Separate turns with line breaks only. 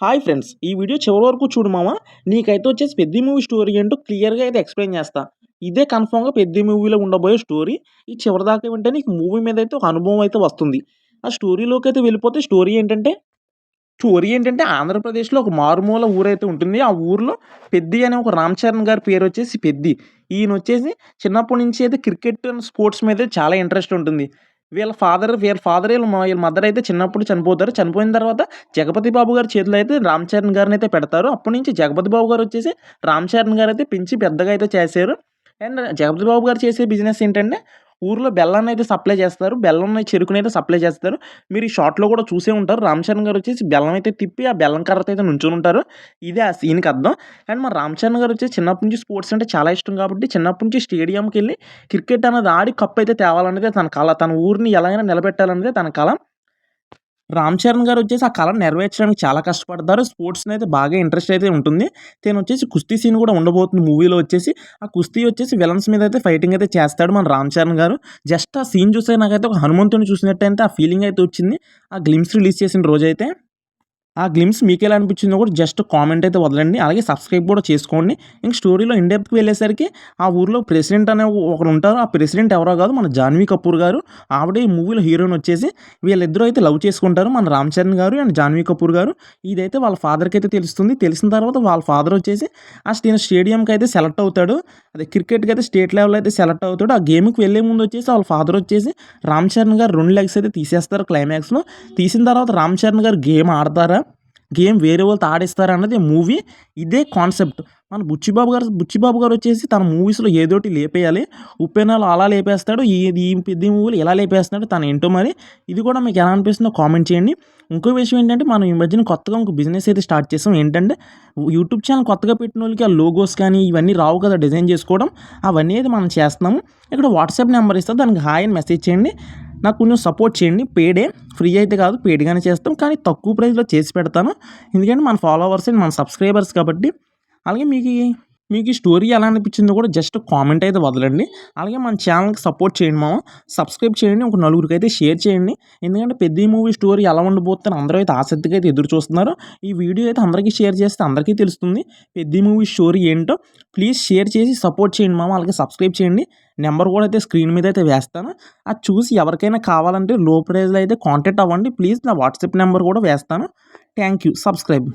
Hi friends! ఈ video చివరి వరకు చూడు మామ. నీకైతే వచ్చేసి 'పెద్ది' మూవీ స్టోరీ ఏంటో క్లియర్‌గా అయితే ఎక్స్‌ప్లెయిన్ చేస్తా. ఇదే కన్ఫర్మ్‌గా 'పెద్ది' మూవీలో ఉండబోయే స్టోరీ. ఈ చివరిదాకా వింటే నీకు మూవీ మీద అయితే ఒక అనుభవం అయితే వస్తుంది. ఆ స్టోరీలోకైతే వెళ్ళిపోతే స్టోరీ ఏంటంటే ఆంధ్రప్రదేశ్‌లో ఒక మారుమూల ఊరైతే ఉంటుంది. ఆ ఊర్లో 'పెద్ది' అనే ఒక రామ్ చరణ్ గారి పేరొచ్చేసి 'పెద్ది.' ఈయనొచ్చేసి చిన్నప్పటి నుంచి అయితే క్రికెట్ అండ్ స్పోర్ట్స్ మీద చాలా ఇంట్రెస్ట్ ఉంటుంది. వీళ్ళ ఫాదర్ వీళ్ళ మదర్ అయితే చిన్నప్పుడు చనిపోతారు. చనిపోయిన తర్వాత జగపతి బాబు గారి చేతిలో అయితే రామ్ చరణ్ గారినైతే పెడతారు. అప్పటి నుంచి జగపతి బాబు గారొచ్చేసి రామ్ చరణ్ గారైతే పెంచి పెద్దగా అయితే చేశారు. అండ్ జగపతి బాబు గారు చేసే బిజినెస్ ఏంటంటే ఊర్లో బెల్లాన్నయితే సప్లై చేస్తారు. బెల్లంని, చెరుకునైతే సప్లై చేస్తారు. మీరు ఈ షార్ట్‌లో కూడా చూసే ఉంటారు. రామ్ చరణ్ గారొచ్చేసి బెల్లం అయితే తిప్పి ఆ బెల్లం కర్రతో అయితే నుంచొనుంటారు. ఇదే ఆ సీన్‌కి అర్థం. అండ్ మన రామ్ చరణ్ గారొచ్చేసి చిన్నప్పటి నుంచి స్పోర్ట్స్ అంటే చాలా ఇష్టం కాబట్టి చిన్నప్పటి నుంచి స్టేడియంకెళ్ళి క్రికెట్ అనేది ఆడి కప్ అయితే తేవాలన్నదే తన కల. తన ఊరిని ఎలాగైనా నిలబెట్టాలన్నదే తన కల. రామ్ చరణ్ గారొచ్చేసి ఆ కళను నెరవేర్చడానికి చాలా కష్టపడతారు. స్పోర్ట్స్‌నైతే బాగా ఇంట్రెస్ట్ అయితే ఉంటుంది. తినొచ్చేసి కుస్తీ సీన్ కూడా ఉండబోతుంది మూవీలో వచ్చేసి. ఆ కుస్తీ వచ్చేసి విలన్స్ మీద అయితే ఫైటింగ్ అయితే చేస్తాడు మన రామ్ చరణ్ గారు. జస్ట్ ఆ సీన్ చూస్తే నాకైతే ఒక హనుమంతుడిని చూసినట్టయితే ఆ ఫీలింగ్ అయితే వచ్చింది. ఆ గ్లింప్స్ రిలీజ్ చేసిన రోజైతే. ఆ గ్లింప్స్ మీకెలా అనిపించిందో కూడా జస్ట్ కామెంట్ అయితే వదలండి. అలాగే సబ్స్క్రైబ్ కూడా చేసుకోండి. ఇంక స్టోరీలో ఇన్ డెప్త్‌కి వెళ్ళేసరికి ఆ ఊర్లో ప్రెసిడెంట్ అనే ఒకరుంటారు. ఆ ప్రెసిడెంట్ ఎవరో కాదు మన జాన్వీ కపూర్ గారు. ఆవిడే ఈ మూవీలో హీరోయిన్ వచ్చేసి. వీళ్ళిద్దరూ అయితే లవ్ చేసుకుంటారు. మన రామ్ చరణ్ గారు అండ్ జాన్వీ కపూర్ గారు. ఇదైతే వాళ్ళ ఫాదర్‌కి అయితే తెలుస్తుంది. తెలిసిన తర్వాత వాళ్ళ ఫాదర్ వచ్చేసి తిను స్టేడియంకి అయితే సెలెక్ట్ అవుతాడు. అదే క్రికెట్‌కి అయితే స్టేట్ లెవెల్‌లో అయితే సెలెక్ట్ అవుతాడు. ఆ గేమ్‌కి వెళ్ళే ముందు వచ్చేసి వాళ్ళ ఫాదర్ వచ్చేసి రామ్ చరణ్ గారు 2 లెగ్స్ అయితే తీసేస్తారు క్లైమాక్స్‌లో. తీసిన తర్వాత రామ్ చరణ్ గారు గేమ్ ఆడతారా? గేమ్ వేరే వాళ్ళతో ఆడిస్తారా అన్నది మూవీ. ఇదే కాన్సెప్ట్. మన బుచ్చిబాబు గారు వచ్చేసి తన మూవీస్‌లో ఏదోటి లేపేయాలి. 'ఉప్పెన'లో అలా లేపేస్తాడు. ఈ 'పెద్ది' మూవీలో ఇలా లేపేస్తున్నాడు. తనేంటో మరి. ఇది కూడా మీకు ఎలా అనిపిస్తుందో కామెంట్ చేయండి. ఇంకో విషయం ఏంటంటే మనం ఈ మధ్యన కొత్తగా ఇంకో బిజినెస్ అయితే స్టార్ట్ చేసాం. ఏంటంటే యూట్యూబ్ ఛానల్ కొత్తగా పెట్టినోళ్ళకి ఆ లోగోస్ కానీ ఇవన్నీ రావు కదా డిజైన్ చేసుకోవడం. అవన్నీ అయితే మనం చేస్తున్నాము. ఇక్కడ వాట్సాప్ నెంబర్ ఇస్తా. దానికి హాయ్ అని మెసేజ్ చేయండి. నాకు కొంచెం సపోర్ట్ చేయండి. పేడే. ఫ్రీ అయితే కాదు. పెయిడ్‌గానే చేస్తాం. కానీ తక్కువ ప్రైస్‌లో చేసి పెడతాను. ఎందుకంటే మన ఫాలోవర్స్ మన సబ్స్క్రైబర్స్ కాబట్టి. అలాగే మీకు ఈ స్టోరీ ఎలా అనిపించిందో కూడా జస్ట్ కామెంట్ అయితే వదలండి. అలాగే మన ఛానల్‌కి సపోర్ట్ చేయండి మామ. సబ్స్క్రైబ్ చేయండి. ఒక నలుగురికైతే షేర్ చేయండి. ఎందుకంటే 'పెద్ది' మూవీ స్టోరీ ఎలా ఉండబోతుందని అందరూ అయితే ఆసక్తిగా అయితే ఎదురు చూస్తున్నారు. ఈ వీడియో అయితే అందరికీ షేర్ చేస్తే అందరికీ తెలుస్తుంది. 'పెద్ది' మూవీ స్టోరీ ఏంటో. ప్లీజ్ షేర్ చేసి సపోర్ట్ చేయండి మామ. అలాగే సబ్స్క్రైబ్ చేయండి. నెంబర్ కూడా అయితే స్క్రీన్ మీద అయితే వేస్తాను. అది చూసి ఎవరికైనా కావాలంటే లో ప్రైస్‌లో అయితే కాంటాక్ట్ అవ్వండి. ప్లీజ్ నా వాట్సాప్ నెంబర్ కూడా వేస్తాను. Thank you. సబ్స్క్రైబ్.